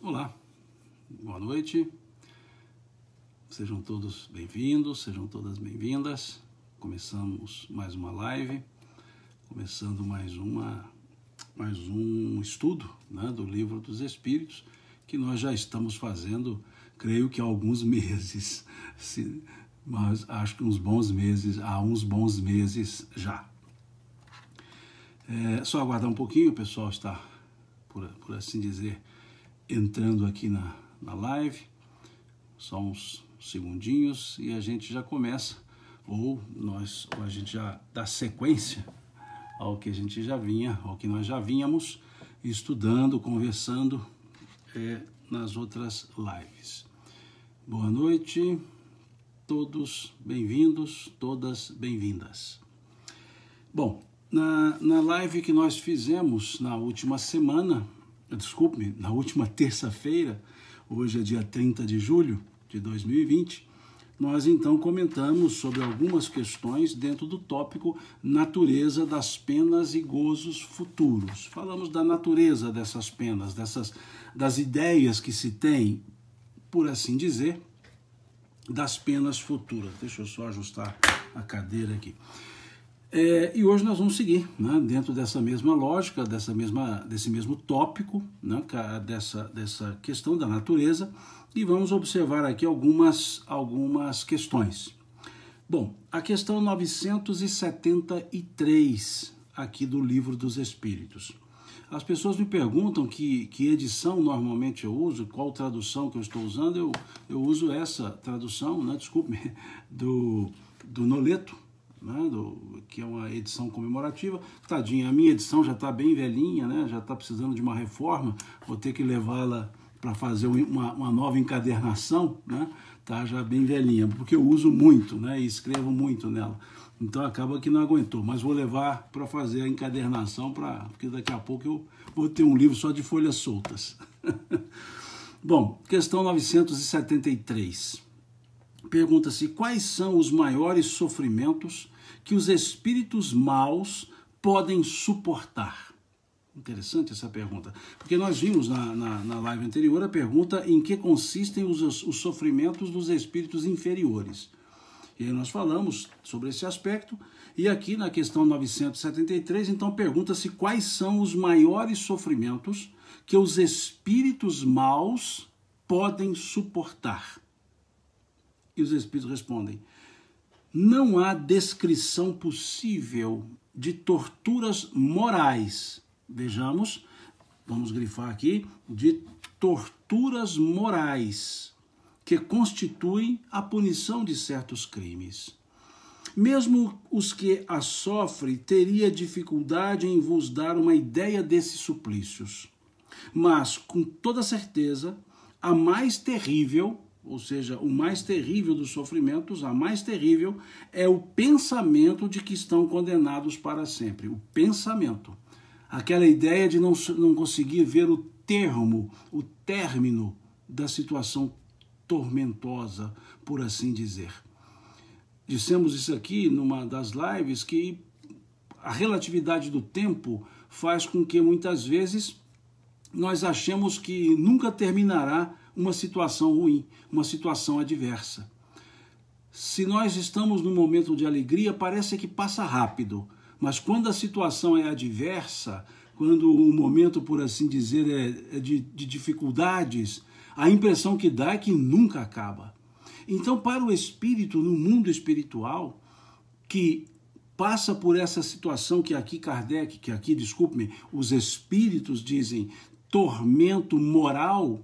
Olá, boa noite, sejam todos bem-vindos, sejam todas bem-vindas. Começamos mais uma live, começando mais um estudo, né, do Livro dos Espíritos, que nós já estamos fazendo, creio que há alguns meses, mas acho que há uns bons meses já. Só aguardar um pouquinho, o pessoal está, por assim dizer, entrando aqui na live, só uns segundinhos e a gente já começa, ou a gente já dá sequência ao que nós já vínhamos estudando, conversando nas outras lives. Boa noite, todos bem-vindos, todas bem-vindas. Bom, na live que nós fizemos na última terça-feira, hoje é dia 30 de julho de 2020, nós então comentamos sobre algumas questões dentro do tópico natureza das penas e gozos futuros. Falamos da natureza dessas penas, das ideias que se tem, por assim dizer, das penas futuras. Deixa eu só ajustar a cadeira aqui. E hoje nós vamos seguir, né, dentro dessa mesma lógica, desse mesmo tópico, né, dessa questão da natureza, e vamos observar aqui algumas questões. Bom, a questão 973 aqui do Livro dos Espíritos. As pessoas me perguntam que edição normalmente eu uso, qual tradução que eu estou usando. Eu uso essa tradução, né, do Noleto, né, que é uma edição comemorativa. Tadinha, a minha edição já está bem velhinha, né, já está precisando de uma reforma, vou ter que levá-la para fazer uma nova encadernação, né, tá já bem velhinha, porque eu uso muito, né, e escrevo muito nela, então acaba que não aguentou, mas vou levar para fazer a encadernação, porque daqui a pouco eu vou ter um livro só de folhas soltas. Bom, questão 973. Pergunta-se quais são os maiores sofrimentos que os espíritos maus podem suportar. Interessante essa pergunta, porque nós vimos na live anterior a pergunta em que consistem os sofrimentos dos espíritos inferiores. E aí nós falamos sobre esse aspecto, e aqui na questão 973, então pergunta-se quais são os maiores sofrimentos que os espíritos maus podem suportar. E os espíritos respondem: não há descrição possível de torturas morais. Vejamos, vamos grifar aqui, de torturas morais que constituem a punição de certos crimes. Mesmo os que a sofrem teria dificuldade em vos dar uma ideia desses suplícios. Mas, com toda certeza, a mais terrível, ou seja, o mais terrível dos sofrimentos, a mais terrível, é o pensamento de que estão condenados para sempre. O pensamento. Aquela ideia de não conseguir ver o término da situação tormentosa, por assim dizer. Dissemos isso aqui numa das lives, que a relatividade do tempo faz com que muitas vezes nós achemos que nunca terminará uma situação ruim, uma situação adversa. Se nós estamos num momento de alegria, parece que passa rápido, mas quando a situação é adversa, quando o momento, por assim dizer, é de dificuldades, a impressão que dá é que nunca acaba. Então, para o espírito, no mundo espiritual, que passa por essa situação que aqui os espíritos dizem tormento moral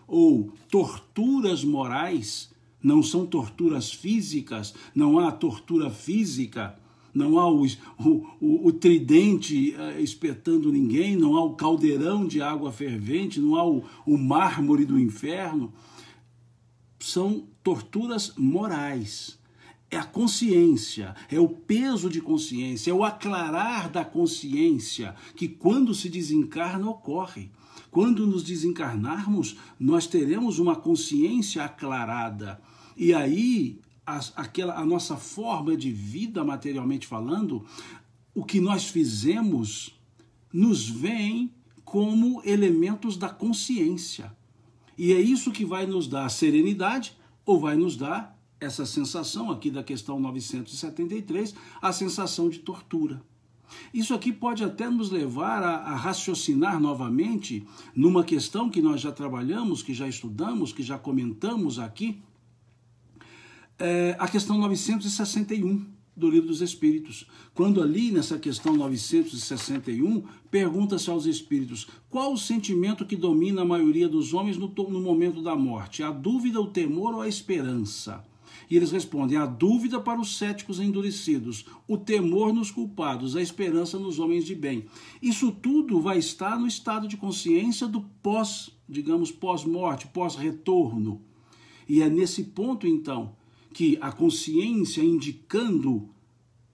ou torturas morais, não são torturas físicas, não há tortura física, não há o tridente espetando ninguém, não há o caldeirão de água fervente, não há o mármore do inferno. São torturas morais. É a consciência, é o peso de consciência, é o aclarar da consciência que quando se desencarna ocorre. Quando nos desencarnarmos, nós teremos uma consciência aclarada. E aí, a nossa forma de vida, materialmente falando, o que nós fizemos, nos vem como elementos da consciência. E é isso que vai nos dar serenidade, ou vai nos dar essa sensação aqui da questão 973, a sensação de tortura. Isso aqui pode até nos levar a raciocinar novamente numa questão que nós já trabalhamos, que já estudamos, que já comentamos aqui, a questão 961 do Livro dos Espíritos. Quando ali, nessa questão 961, pergunta-se aos espíritos qual o sentimento que domina a maioria dos homens no momento da morte, a dúvida, o temor ou a esperança? E eles respondem: a dúvida para os céticos endurecidos, o temor nos culpados, a esperança nos homens de bem. Isso tudo vai estar no estado de consciência do pós-morte, pós-retorno. E é nesse ponto, então, que a consciência, indicando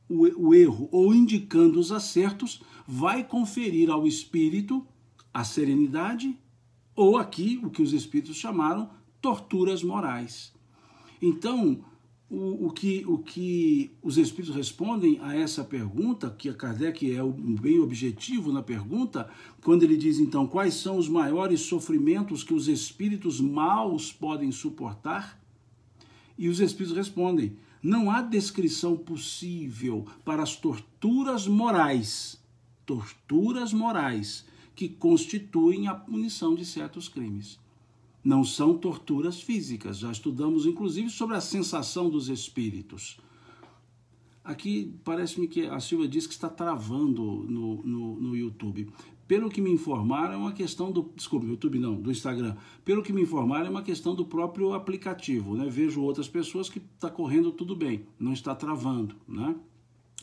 o erro ou indicando os acertos, vai conferir ao espírito a serenidade, ou aqui o que os espíritos chamaram torturas morais. Então, o que os espíritos respondem a essa pergunta, que a Kardec é bem objetivo na pergunta, quando ele diz, então, quais são os maiores sofrimentos que os espíritos maus podem suportar? E os espíritos respondem: não há descrição possível para as torturas morais que constituem a punição de certos crimes. Não são torturas físicas. Já estudamos, inclusive, sobre a sensação dos espíritos. Aqui parece-me que a Silvia diz que está travando no YouTube. Pelo que me informaram, é uma questão do... Desculpe, YouTube não, do Instagram. Pelo que me informaram, é uma questão do próprio aplicativo, né? Vejo outras pessoas que está correndo tudo bem, não está travando, né?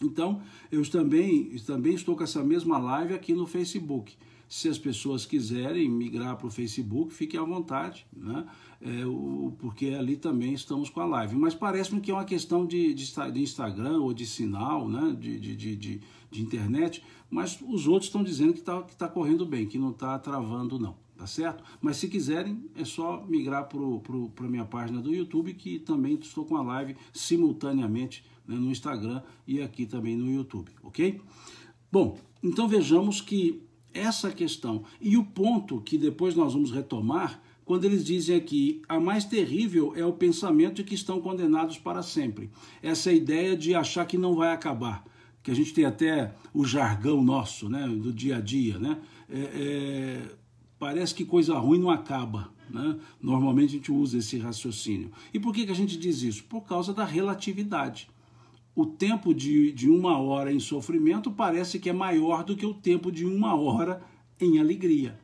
Então, eu também estou com essa mesma live aqui no Facebook. Se as pessoas quiserem migrar para o Facebook, fiquem à vontade, né? Porque ali também estamos com a live. Mas parece-me que é uma questão de Instagram ou de sinal, né? de internet, mas os outros estão dizendo que tá correndo bem, que não está travando não, tá certo? Mas se quiserem, é só migrar para a minha página do YouTube, que também estou com a live simultaneamente, né, no Instagram e aqui também no YouTube, ok? Bom, então vejamos que essa questão, e o ponto que depois nós vamos retomar, quando eles dizem aqui, a mais terrível é o pensamento de que estão condenados para sempre. Essa ideia de achar que não vai acabar, que a gente tem até o jargão nosso, né, do dia a dia, né? Parece que coisa ruim não acaba, né? Normalmente a gente usa esse raciocínio. E por que a gente diz isso? Por causa da relatividade. O tempo de 1 hora em sofrimento parece que é maior do que o tempo de 1 hora em alegria,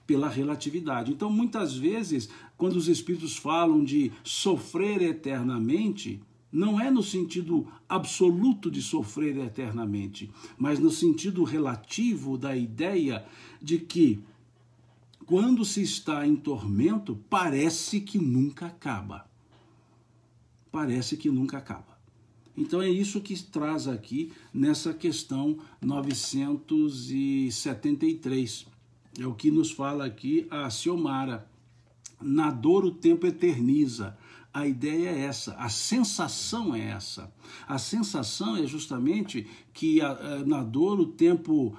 pela relatividade. Então, muitas vezes, quando os espíritos falam de sofrer eternamente, não é no sentido absoluto de sofrer eternamente, mas no sentido relativo da ideia de que, quando se está em tormento, parece que nunca acaba. Parece que nunca acaba. Então é isso que traz aqui nessa questão 973. É o que nos fala aqui a Ciomara. Na dor o tempo eterniza. A ideia é essa, a sensação é essa. A sensação é justamente que na dor o tempo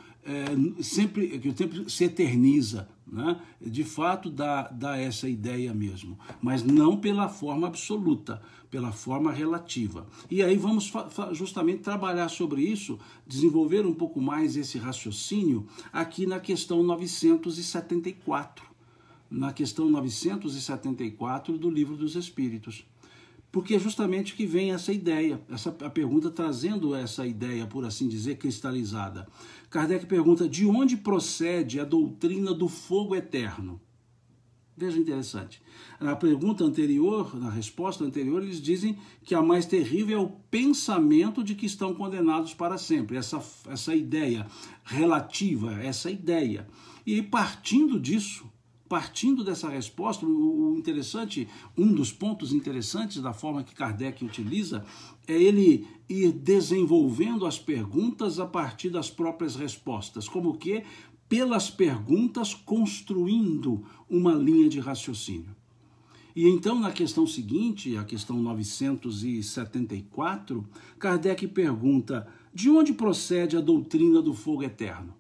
que o tempo se eterniza, né? De fato dá essa ideia mesmo, mas não pela forma absoluta, pela forma relativa. E aí vamos justamente trabalhar sobre isso, desenvolver um pouco mais esse raciocínio aqui na questão 974. Na questão 974 do Livro dos Espíritos. Porque é justamente que vem essa ideia, a pergunta trazendo essa ideia, por assim dizer, cristalizada. Kardec pergunta: de onde procede a doutrina do fogo eterno? Veja, interessante. Na pergunta anterior, na resposta anterior, eles dizem que a mais terrível é o pensamento de que estão condenados para sempre. Essa ideia relativa, essa ideia. E aí, partindo dessa resposta, o interessante, um dos pontos interessantes da forma que Kardec utiliza é ele ir desenvolvendo as perguntas a partir das próprias respostas, como que pelas perguntas construindo uma linha de raciocínio. E então, na questão seguinte, a questão 974, Kardec pergunta: de onde procede a doutrina do fogo eterno?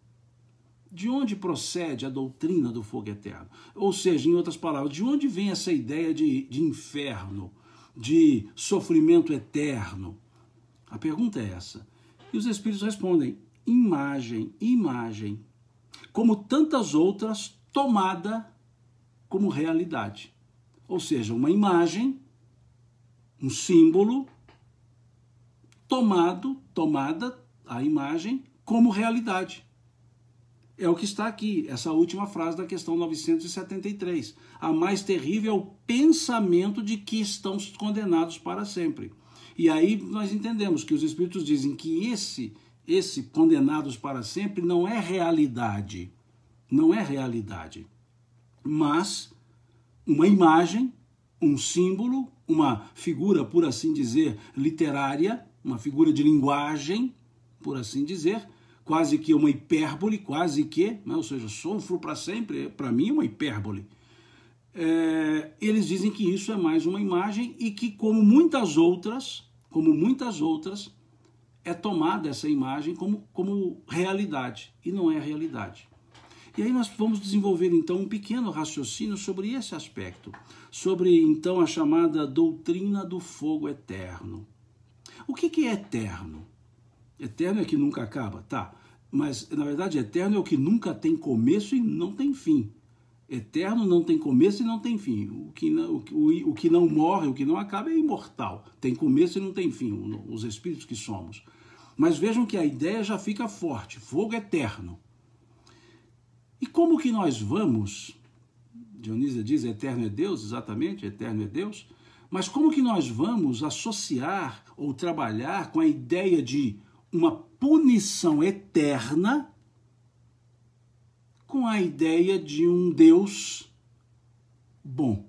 De onde procede a doutrina do fogo eterno? Ou seja, em outras palavras, de onde vem essa ideia de inferno, de sofrimento eterno? A pergunta é essa. E os Espíritos respondem, imagem, imagem, como tantas outras, tomada como realidade. Ou seja, uma imagem, um símbolo, tomada a imagem como realidade. É o que está aqui, essa última frase da questão 973. A mais terrível é o pensamento de que estão condenados para sempre. E aí nós entendemos que os Espíritos dizem que esse condenados para sempre não é realidade. Não é realidade. Mas uma imagem, um símbolo, uma figura, por assim dizer, literária, uma figura de linguagem, por assim dizer, quase que uma hipérbole, quase que, né? Ou seja, sofro para sempre, para mim é uma hipérbole. Eles dizem que isso é mais uma imagem e que, como muitas outras, é tomada essa imagem como realidade, e não é realidade. E aí nós vamos desenvolver então um pequeno raciocínio sobre esse aspecto, sobre então a chamada doutrina do fogo eterno. O que é eterno? Eterno é que nunca acaba, tá? Mas, na verdade, eterno é o que nunca tem começo e não tem fim. Eterno não tem começo e não tem fim. O que não morre, o que não acaba é imortal. Tem começo e não tem fim, os espíritos que somos. Mas vejam que a ideia já fica forte, fogo eterno. E como que nós vamos, Dionísio diz, eterno é Deus, exatamente, eterno é Deus, mas como que nós vamos associar ou trabalhar com a ideia de uma punição eterna com a ideia de um Deus bom,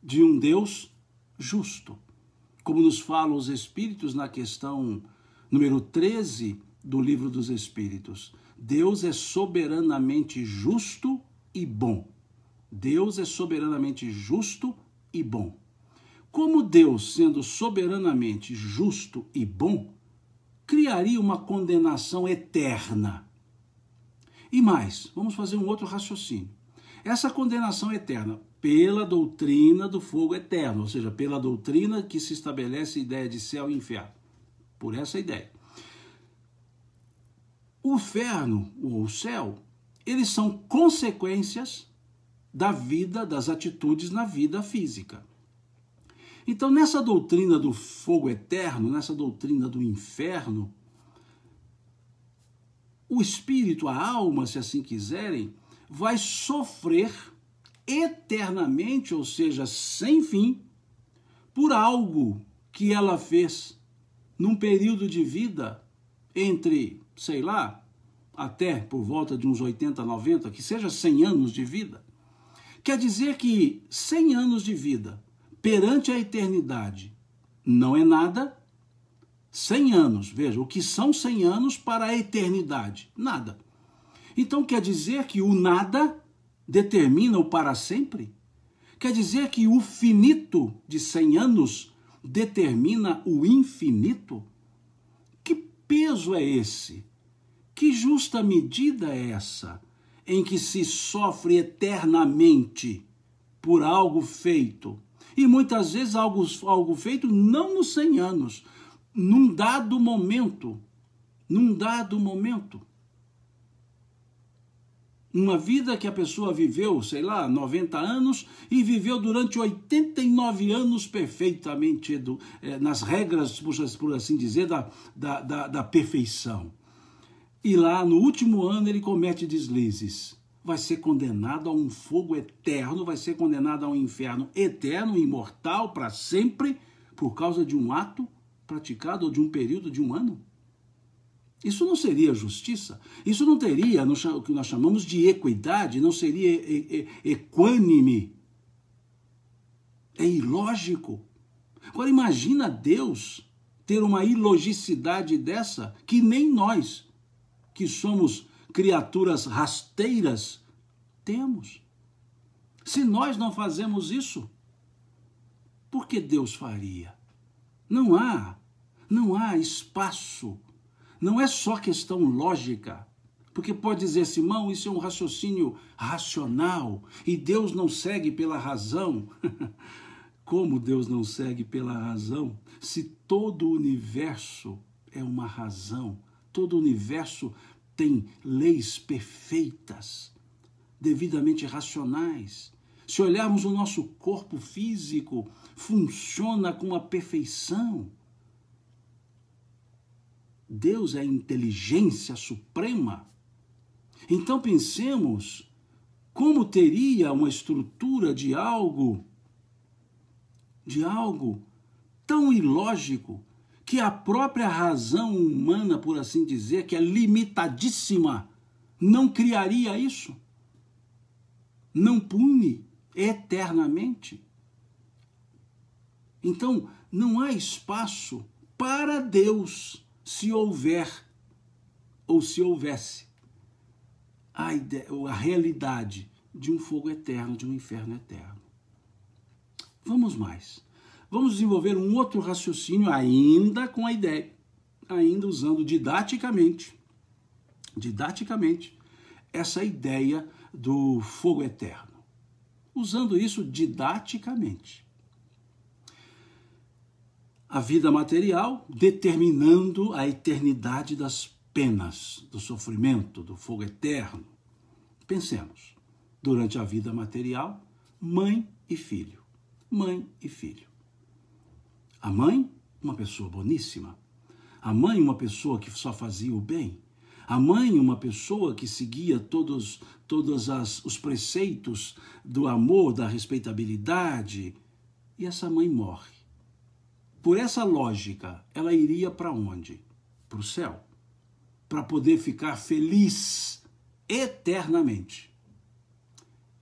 de um Deus justo? Como nos falam os Espíritos na questão número 13 do Livro dos Espíritos. Deus é soberanamente justo e bom. Deus é soberanamente justo e bom. Como Deus, sendo soberanamente justo e bom, criaria uma condenação eterna? E mais, vamos fazer um outro raciocínio. Essa condenação eterna, pela doutrina do fogo eterno, ou seja, pela doutrina que se estabelece a ideia de céu e inferno, por essa ideia. O inferno ou o céu, eles são consequências da vida, das atitudes na vida física. Então, nessa doutrina do fogo eterno, nessa doutrina do inferno, o espírito, a alma, se assim quiserem, vai sofrer eternamente, ou seja, sem fim, por algo que ela fez num período de vida entre, sei lá, até por volta de uns 80, 90, que seja 100 anos de vida. Quer dizer que 100 anos de vida perante a eternidade não é nada. 100 anos, veja, o que são 100 anos para a eternidade? Nada. Então quer dizer que o nada determina o para sempre? Quer dizer que o finito de 100 anos determina o infinito? Que peso é esse? Que justa medida é essa em que se sofre eternamente por algo feito? E muitas vezes algo feito não nos 100 anos, num dado momento. Uma vida que a pessoa viveu, sei lá, 90 anos e viveu durante 89 anos perfeitamente, nas regras, por assim dizer, da perfeição. E lá, no último ano, ele comete deslizes. Vai ser condenado a um fogo eterno, vai ser condenado a um inferno eterno, imortal, para sempre, por causa de um ato praticado ou de um período de um ano? Isso não seria justiça? Isso não teria o que nós chamamos de equidade? Não seria equânime? É ilógico. Agora imagina Deus ter uma ilogicidade dessa que nem nós, que somos criaturas rasteiras, temos. Se nós não fazemos isso, por que Deus faria? Não há espaço. Não é só questão lógica. Porque pode dizer, Simão, isso é um raciocínio racional e Deus não segue pela razão. Como Deus não segue pela razão? Se todo o universo é uma razão, todo o universo tem leis perfeitas, devidamente racionais. Se olharmos o nosso corpo físico, funciona com a perfeição. Deus é a inteligência suprema. Então pensemos como teria uma estrutura de algo tão ilógico que a própria razão humana, por assim dizer, que é limitadíssima, não criaria isso? Não pune eternamente? Então, não há espaço para Deus se houver, ou se houvesse, a realidade de um fogo eterno, de um inferno eterno. Vamos mais. Vamos desenvolver um outro raciocínio ainda com a ideia, ainda usando didaticamente, essa ideia do fogo eterno. Usando isso didaticamente. A vida material determinando a eternidade das penas, do sofrimento, do fogo eterno. Pensemos, durante a vida material, mãe e filho. Mãe e filho. A mãe, uma pessoa boníssima. A mãe, uma pessoa que só fazia o bem. A mãe, uma pessoa que seguia todos os preceitos do amor, da respeitabilidade. E essa mãe morre. Por essa lógica, ela iria para onde? Para o céu. Para poder ficar feliz eternamente.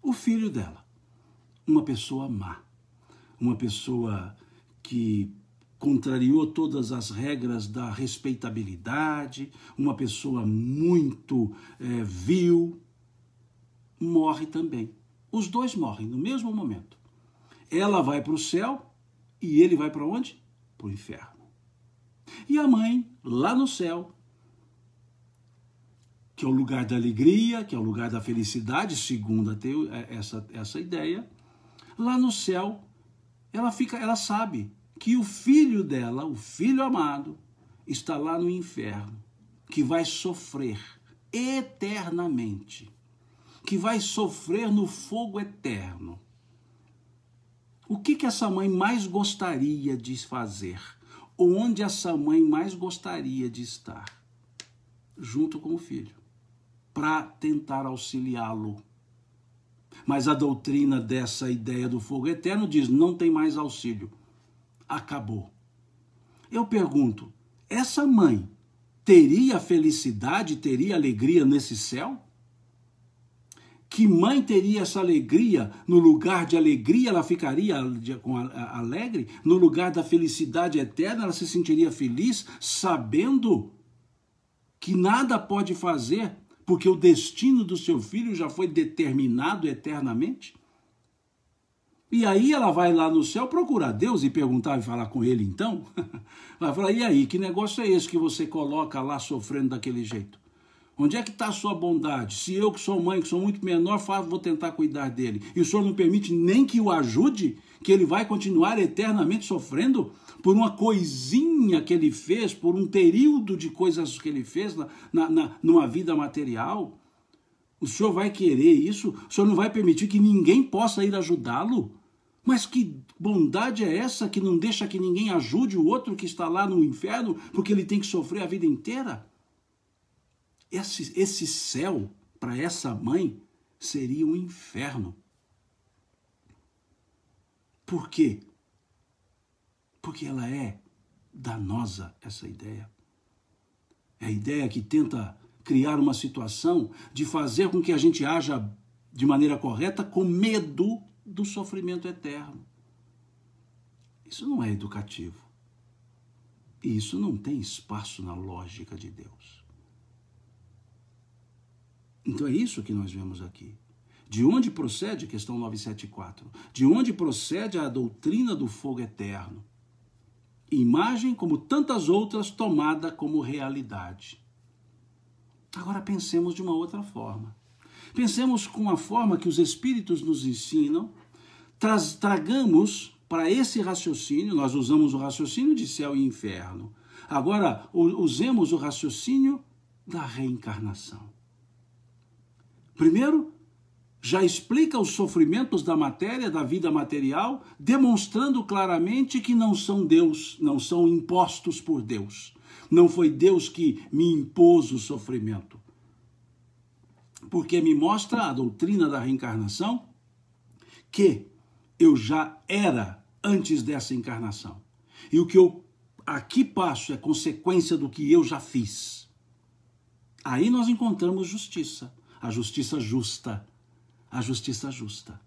O filho dela, uma pessoa má. Uma pessoa que contrariou todas as regras da respeitabilidade, uma pessoa muito vil, morre também. Os dois morrem no mesmo momento. Ela vai para o céu e ele vai para onde? Para o inferno. E a mãe, lá no céu, que é o lugar da alegria, que é o lugar da felicidade, segundo essa ideia, lá no céu, ela sabe que o filho dela, o filho amado, está lá no inferno, que vai sofrer eternamente, que vai sofrer no fogo eterno. O que essa mãe mais gostaria de fazer? Onde essa mãe mais gostaria de estar? Junto com o filho, para tentar auxiliá-lo. Mas a doutrina dessa ideia do fogo eterno diz, não tem mais auxílio. Acabou. Eu pergunto, essa mãe teria felicidade, teria alegria nesse céu? Que mãe teria essa alegria? No lugar de alegria, ela ficaria alegre? No lugar da felicidade eterna, ela se sentiria feliz, sabendo que nada pode fazer, porque o destino do seu filho já foi determinado eternamente? E aí ela vai lá no céu procurar Deus e perguntar e falar com ele então? Vai falar, e aí, que negócio é esse que você coloca lá sofrendo daquele jeito? Onde é que está a sua bondade? Se eu que sou mãe, que sou muito menor, vou tentar cuidar dele. E o senhor não permite nem que o ajude? Que ele vai continuar eternamente sofrendo por uma coisinha que ele fez, por um período de coisas que ele fez numa vida material? O senhor vai querer isso? O senhor não vai permitir que ninguém possa ir ajudá-lo? Mas que bondade é essa que não deixa que ninguém ajude o outro que está lá no inferno, porque ele tem que sofrer a vida inteira? Esse céu, para essa mãe, seria um inferno. Por quê? Porque ela é danosa, essa ideia. É a ideia que tenta criar uma situação de fazer com que a gente haja de maneira correta com medo do sofrimento eterno. Isso não é educativo. E isso não tem espaço na lógica de Deus. Então é isso que nós vemos aqui. De onde procede, questão 974, de onde procede a doutrina do fogo eterno? Imagem, como tantas outras, tomada como realidade. Agora pensemos de uma outra forma. Pensemos com a forma que os Espíritos nos ensinam, tragamos para esse raciocínio, nós usamos o raciocínio de céu e inferno. Agora, usemos o raciocínio da reencarnação. Primeiro, já explica os sofrimentos da matéria, da vida material, demonstrando claramente que não são Deus, não são impostos por Deus. Não foi Deus que me impôs o sofrimento. Porque me mostra a doutrina da reencarnação que eu já era antes dessa encarnação. E o que eu aqui passo é consequência do que eu já fiz. Aí nós encontramos justiça, a justiça justa. A justiça justa.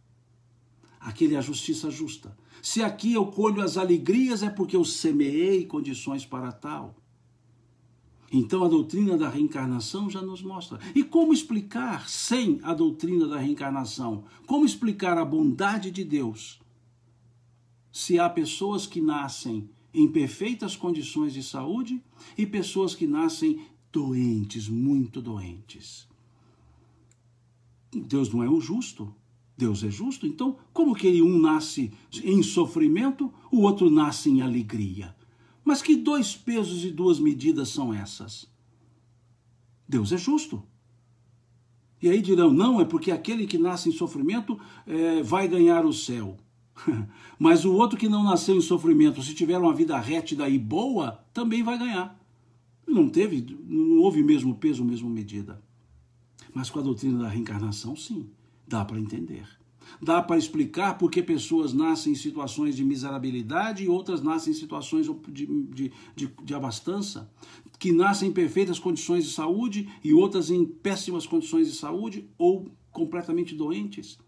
Aquele é a justiça justa. Se aqui eu colho as alegrias, é porque eu semeei condições para tal. Então a doutrina da reencarnação já nos mostra. E como explicar sem a doutrina da reencarnação? Como explicar a bondade de Deus? Se há pessoas que nascem em perfeitas condições de saúde e pessoas que nascem doentes, muito doentes. Deus não é um justo, Deus é justo. Então, como que um nasce em sofrimento, o outro nasce em alegria? Mas que dois pesos e duas medidas são essas? Deus é justo. E aí dirão, não, é porque aquele que nasce em sofrimento vai ganhar o céu. Mas o outro que não nasceu em sofrimento, se tiver uma vida rétida e boa, também vai ganhar. Não houve mesmo peso, mesma medida. Mas com a doutrina da reencarnação, sim, dá para entender. Dá para explicar por que pessoas nascem em situações de miserabilidade e outras nascem em situações de abastança, que nascem em perfeitas condições de saúde e outras em péssimas condições de saúde ou completamente doentes.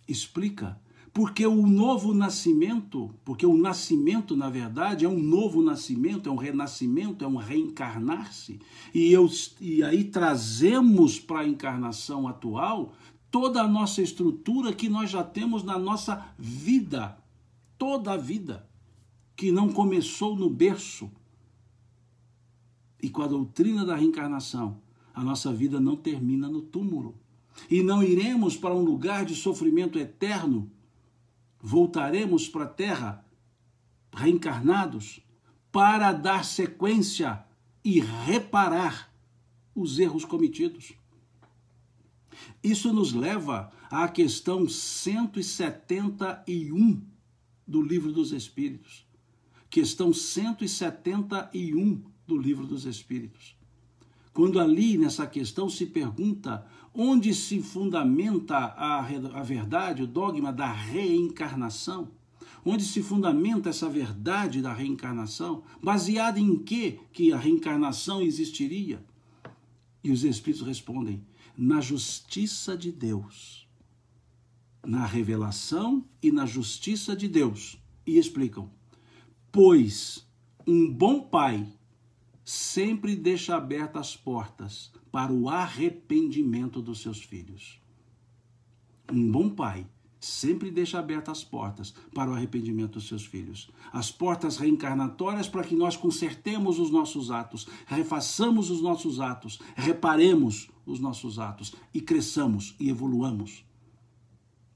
Explica. Porque o novo nascimento, porque o nascimento, na verdade, é um novo nascimento, é um renascimento, é um reencarnar-se. E aí trazemos para a encarnação atual toda a nossa estrutura que nós já temos na nossa vida, toda a vida, que não começou no berço. E com a doutrina da reencarnação, a nossa vida não termina no túmulo. E não iremos para um lugar de sofrimento eterno. Voltaremos para a Terra, reencarnados, para dar sequência e reparar os erros cometidos. Isso nos leva à questão 171 do Livro dos Espíritos. Questão 171 do Livro dos Espíritos. Quando ali nessa questão se pergunta onde se fundamenta a verdade, o dogma da reencarnação, onde se fundamenta essa verdade da reencarnação, baseada em que a reencarnação existiria? E os Espíritos respondem, na justiça de Deus, na revelação e na justiça de Deus. E explicam, pois um bom pai sempre deixa abertas as portas para o arrependimento dos seus filhos. Um bom pai sempre deixa abertas as portas para o arrependimento dos seus filhos. As portas reencarnatórias para que nós consertemos os nossos atos, refaçamos os nossos atos, reparemos os nossos atos e cresçamos e evoluamos.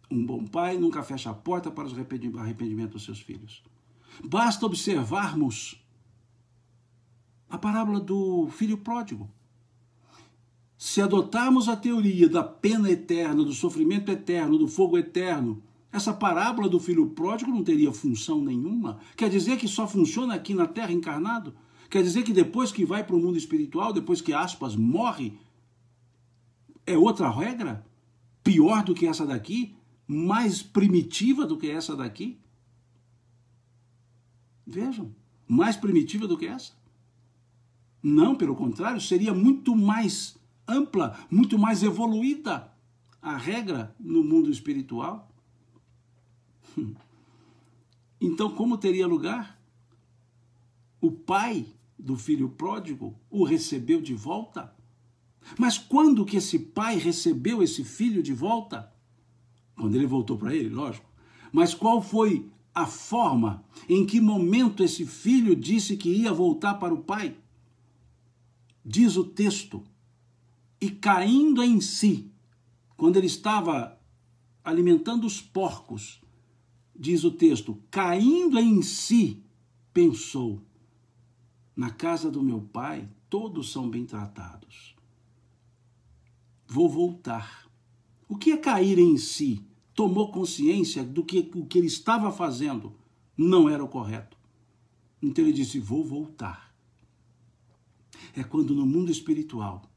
Um bom pai nunca fecha a porta para o arrependimento dos seus filhos. Basta observarmos a parábola do filho pródigo. Se adotarmos a teoria da pena eterna, do sofrimento eterno, do fogo eterno, essa parábola do filho pródigo não teria função nenhuma. Quer dizer que só funciona aqui na Terra encarnado? Quer dizer que depois que vai para o mundo espiritual, depois que aspas morre, é outra regra? Pior do que essa daqui? Mais primitiva do que essa daqui? Vejam, mais primitiva do que essa? Não, pelo contrário, seria muito mais ampla, muito mais evoluída a regra no mundo espiritual. Então, como teria lugar? O pai do filho pródigo o recebeu de volta? Mas quando que esse pai recebeu esse filho de volta? Quando ele voltou para ele, lógico. Mas qual foi a forma, em que momento esse filho disse que ia voltar para o pai? Diz o texto e caindo em si, quando ele estava alimentando os porcos, diz o texto, caindo em si, pensou, na casa do meu pai todos são bem tratados. Vou voltar. O que é cair em si? Tomou consciência do que o que ele estava fazendo não era o correto. Então ele disse, vou voltar. É quando no mundo espiritual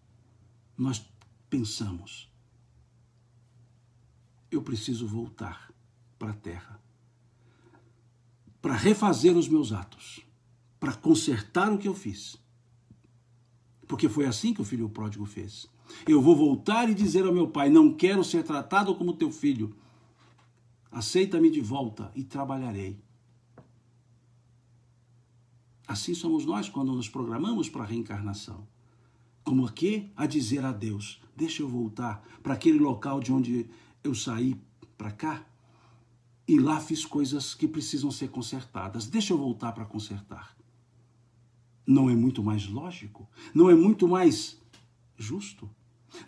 nós pensamos, eu preciso voltar para a terra, para refazer os meus atos, para consertar o que eu fiz. Porque foi assim que o filho pródigo fez. Eu vou voltar e dizer ao meu pai, não quero ser tratado como teu filho. Aceita-me de volta e trabalharei. Assim somos nós quando nos programamos para a reencarnação. Como aqui a dizer a Deus, deixa eu voltar para aquele local de onde eu saí para cá e lá fiz coisas que precisam ser consertadas. Deixa eu voltar para consertar. Não é muito mais lógico? Não é muito mais justo?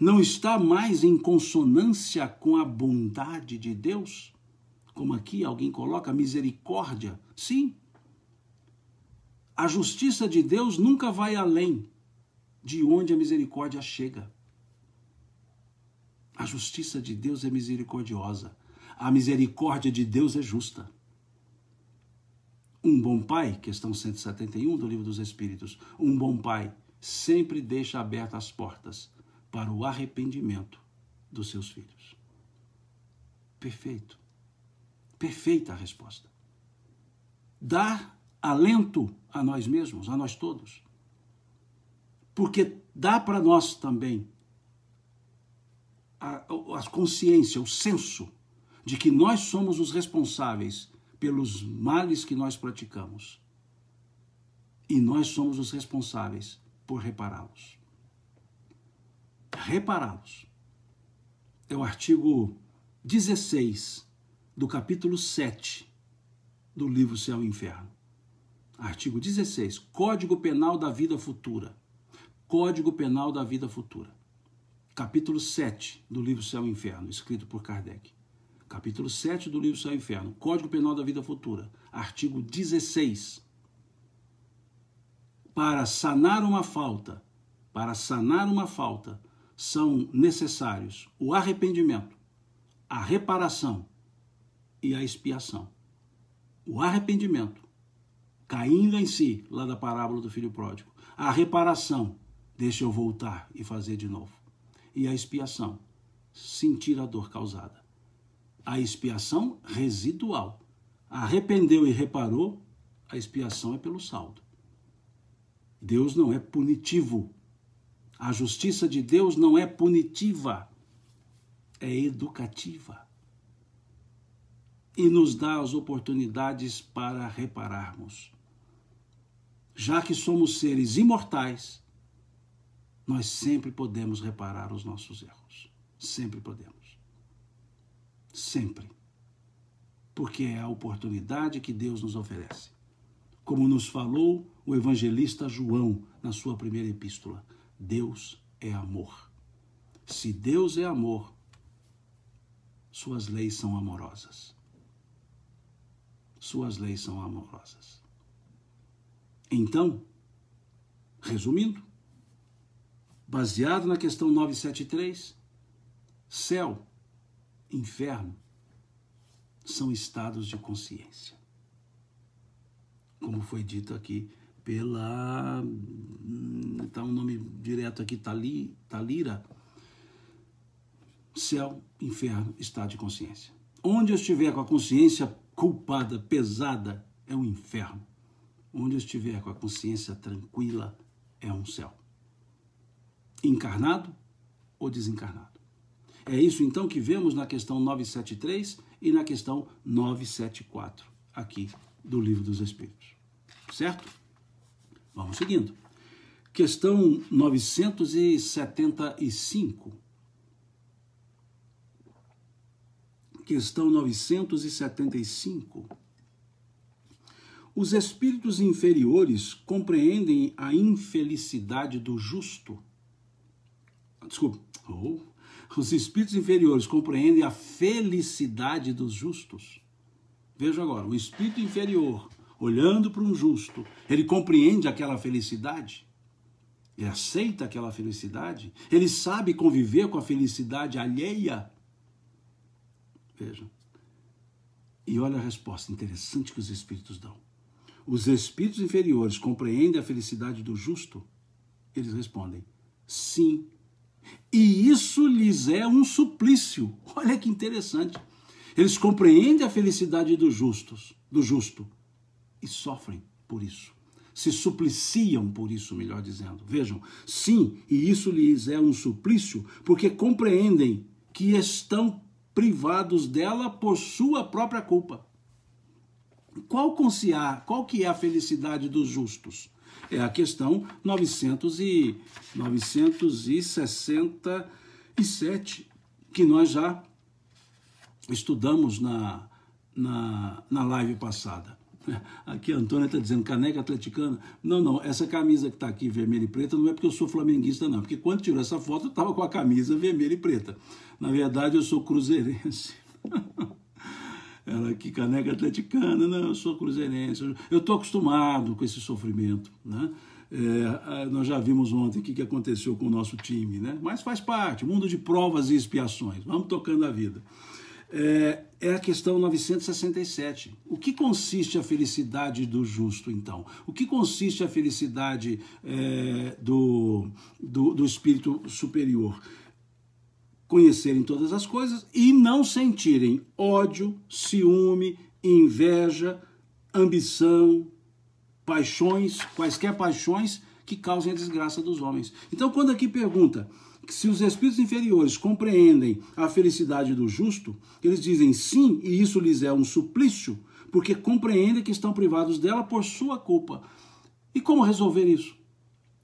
Não está mais em consonância com a bondade de Deus? Como aqui alguém coloca misericórdia. Sim. A justiça de Deus nunca vai além de onde a misericórdia chega. A justiça de Deus é misericordiosa. A misericórdia de Deus é justa. Um bom pai, questão 171 do Livro dos Espíritos, um bom pai sempre deixa abertas as portas para o arrependimento dos seus filhos. Perfeito. Perfeita a resposta. Dar alento a nós mesmos, a nós todos. Porque dá para nós também a consciência, o senso de que nós somos os responsáveis pelos males que nós praticamos. E nós somos os responsáveis por repará-los. Repará-los. É o artigo 16 do capítulo 7 do livro Céu e Inferno. Artigo 16, Código Penal da Vida Futura. Código Penal da Vida Futura. Capítulo 7 do livro Céu e Inferno, escrito por Kardec. Capítulo 7 do livro Céu e Inferno, Código Penal da Vida Futura. Artigo 16. Para sanar uma falta, são necessários o arrependimento, a reparação e a expiação. O arrependimento, caindo em si, lá da parábola do filho pródigo. A reparação, deixa eu voltar e fazer de novo. E a expiação, sentir a dor causada. A expiação residual. Arrependeu e reparou, a expiação é pelo saldo. Deus não é punitivo. A justiça de Deus não é punitiva, é educativa. E nos dá as oportunidades para repararmos. Já que somos seres imortais, nós sempre podemos reparar os nossos erros. Sempre podemos. Sempre. Porque é a oportunidade que Deus nos oferece. Como nos falou o evangelista João na sua primeira epístola, Deus é amor. Se Deus é amor, suas leis são amorosas. Suas leis são amorosas. Então, resumindo, baseado na questão 973, céu, inferno, são estados de consciência. Como foi dito aqui pela... Está um nome direto aqui, Talira. Céu, inferno, estado de consciência. Onde eu estiver com a consciência culpada, pesada, é um inferno. Onde eu estiver com a consciência tranquila, é um céu. Encarnado ou desencarnado. É isso então que vemos na questão 973 e na questão 974, aqui do Livro dos Espíritos. Certo? Vamos seguindo. Questão 975. Questão 975. Os espíritos inferiores compreendem a infelicidade do justo. Desculpe. Os espíritos inferiores compreendem a felicidade dos justos. Veja agora, o espírito inferior, olhando para um justo, ele compreende aquela felicidade, ele aceita aquela felicidade, ele sabe conviver com a felicidade alheia. Veja. E olha a resposta interessante que os espíritos dão. Os espíritos inferiores compreendem a felicidade do justo? Eles respondem, sim. E isso lhes é um suplício. Olha que interessante. Eles compreendem a felicidade do justo, e sofrem por isso. Se supliciam por isso, melhor dizendo. Vejam, sim, e isso lhes é um suplício, porque compreendem que estão privados dela por sua própria culpa. Qual que é a felicidade dos justos? É a questão 967, que nós já estudamos na live passada. Aqui a Antônia está dizendo, caneca atleticana. Não, essa camisa que está aqui, vermelha e preta, não é porque eu sou flamenguista, não. Porque quando tirou essa foto, eu estava com a camisa vermelha e preta. Na verdade, eu sou cruzeirense. Ela aqui, caneca atleticana, não, eu sou cruzeirense. Eu estou acostumado com esse sofrimento, né? Nós já vimos ontem o que aconteceu com o nosso time, né? Mas faz parte, mundo de provas e expiações. Vamos tocando a vida. É a questão 967. O que consiste a felicidade do justo, então? O que consiste a felicidade do espírito superior? Conhecerem todas as coisas e não sentirem ódio, ciúme, inveja, ambição, paixões, quaisquer paixões que causem a desgraça dos homens. Então, quando aqui pergunta se os espíritos inferiores compreendem a felicidade do justo, eles dizem sim, e isso lhes é um suplício, porque compreendem que estão privados dela por sua culpa. E como resolver isso?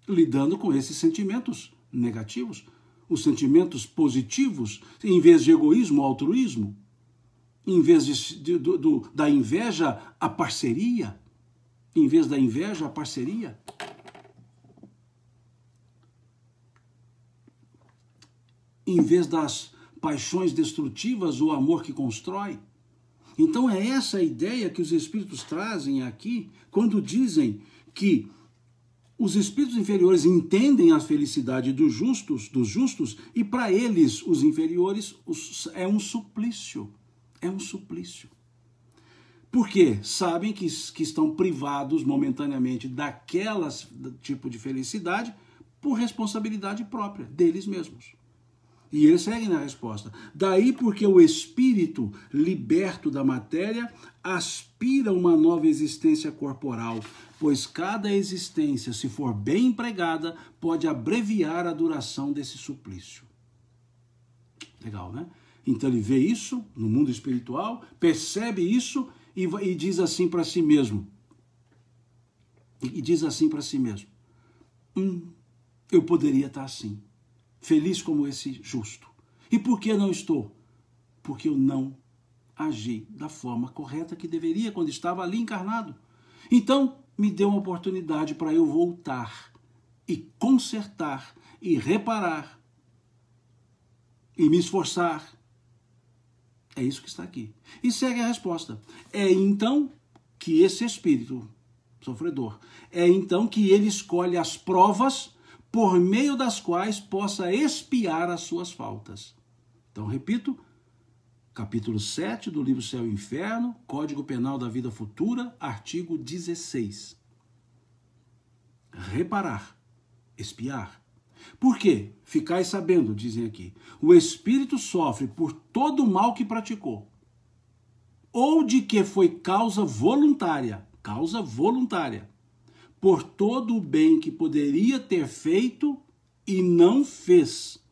Lidando com esses sentimentos negativos, os sentimentos positivos, em vez de egoísmo, altruísmo, em vez da inveja, a parceria, em vez da inveja, a parceria. Em vez das paixões destrutivas, o amor que constrói. Então é essa a ideia que os espíritos trazem aqui, quando dizem que os espíritos inferiores entendem a felicidade dos justos, e para eles, os inferiores, é um suplício. É um suplício. Porque sabem que estão privados momentaneamente daquele tipo de felicidade por responsabilidade própria deles mesmos. E eles seguem na resposta. Daí porque o espírito, liberto da matéria, aspira a uma nova existência corporal, pois cada existência, se for bem empregada, pode abreviar a duração desse suplício. Legal, né? Então ele vê isso no mundo espiritual, percebe isso e diz assim para si mesmo. Eu poderia estar assim. Feliz como esse justo. E por que não estou? Porque eu não agi da forma correta que deveria quando estava ali encarnado. Então, me deu uma oportunidade para eu voltar e consertar e reparar e me esforçar. É isso que está aqui. E segue a resposta. É então que esse espírito sofredor, é então que ele escolhe as provas por meio das quais possa expiar as suas faltas. Então, repito, capítulo 7 do livro Céu e Inferno, Código Penal da Vida Futura, artigo 16. Reparar, expiar. Por quê? Ficai sabendo, dizem aqui, o espírito sofre por todo o mal que praticou, ou de que foi causa voluntária, por todo o bem que poderia ter feito e não fez,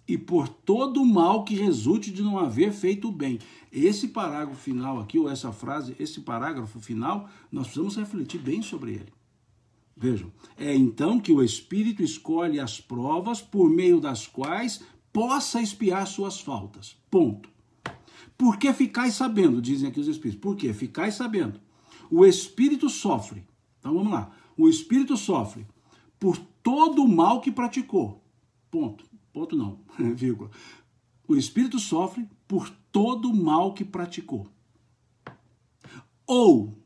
e por todo o mal que resulte de não haver feito o bem. Esse parágrafo final aqui, ou essa frase, esse parágrafo final, nós precisamos refletir bem sobre ele. Vejam, é então que o espírito escolhe as provas por meio das quais possa expiar suas faltas. Ponto. Por que ficais sabendo, dizem aqui os espíritos. Por que? Ficais sabendo. O espírito sofre. Então vamos lá. O espírito sofre por todo o mal que praticou. Ponto. Ponto não, vírgula. O espírito sofre por todo o mal que praticou. Ou,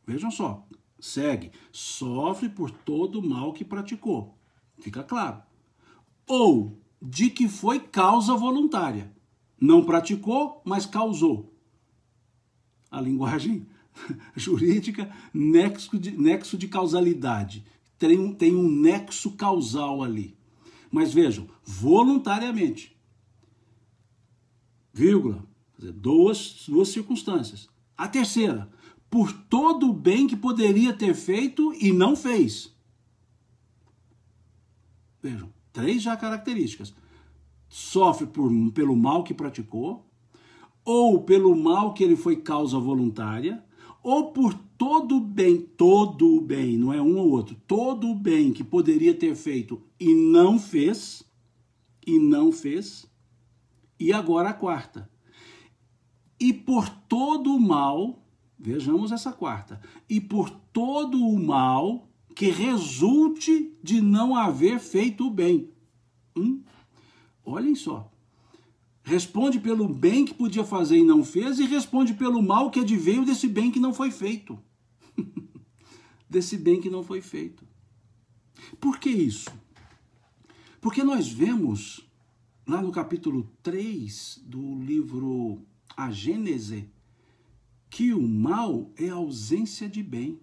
vejam só, segue, sofre por todo o mal que praticou. Fica claro. Ou de que foi causa voluntária. Não praticou, mas causou. A linguagem jurídica, nexo de causalidade. Tem um nexo causal ali. Mas vejam, voluntariamente. Vírgula. Duas circunstâncias. A terceira, por todo o bem que poderia ter feito e não fez. Vejam, 3 já características. Sofre pelo mal que praticou, ou pelo mal que ele foi causa voluntária, ou por todo o bem, não é um ou outro, todo o bem que poderia ter feito e não fez, e agora a quarta. E por todo o mal, vejamos essa quarta, e por todo o mal que resulte de não haver feito o bem. Olhem só. Responde pelo bem que podia fazer e não fez, e responde pelo mal que adveio desse bem que não foi feito. Desse bem que não foi feito. Por que isso? Porque nós vemos, lá no capítulo 3 do livro A Gênese, que o mal é ausência de bem.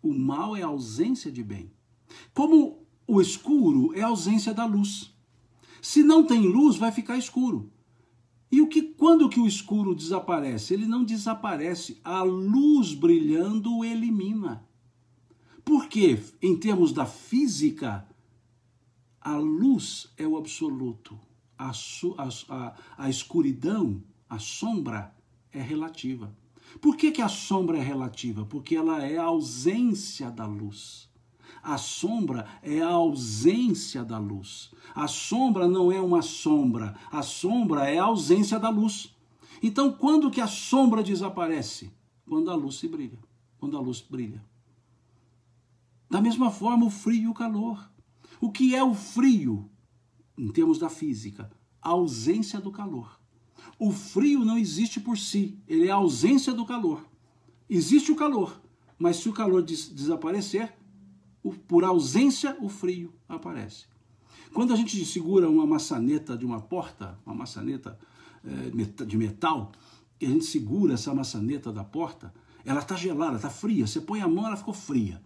O mal é ausência de bem. Como o escuro é ausência da luz. Se não tem luz, vai ficar escuro. E quando que o escuro desaparece? Ele não desaparece. A luz brilhando o elimina. Porque, em termos da física, a luz é o absoluto. A escuridão, a sombra, é relativa. Por que a sombra é relativa? Porque ela é a ausência da luz. A sombra é a ausência da luz. A sombra não é uma sombra. A sombra é a ausência da luz. Então, quando que a sombra desaparece? Quando a luz se brilha. Quando a luz brilha. Da mesma forma, o frio e o calor. O que é o frio, em termos da física? A ausência do calor. O frio não existe por si. Ele é a ausência do calor. Existe o calor. Mas se o calor desaparecer, por ausência, o frio aparece. Quando a gente segura uma maçaneta de uma porta, uma maçaneta de metal, e a gente segura essa maçaneta da porta, ela está gelada, está fria. Você põe a mão, ela ficou fria.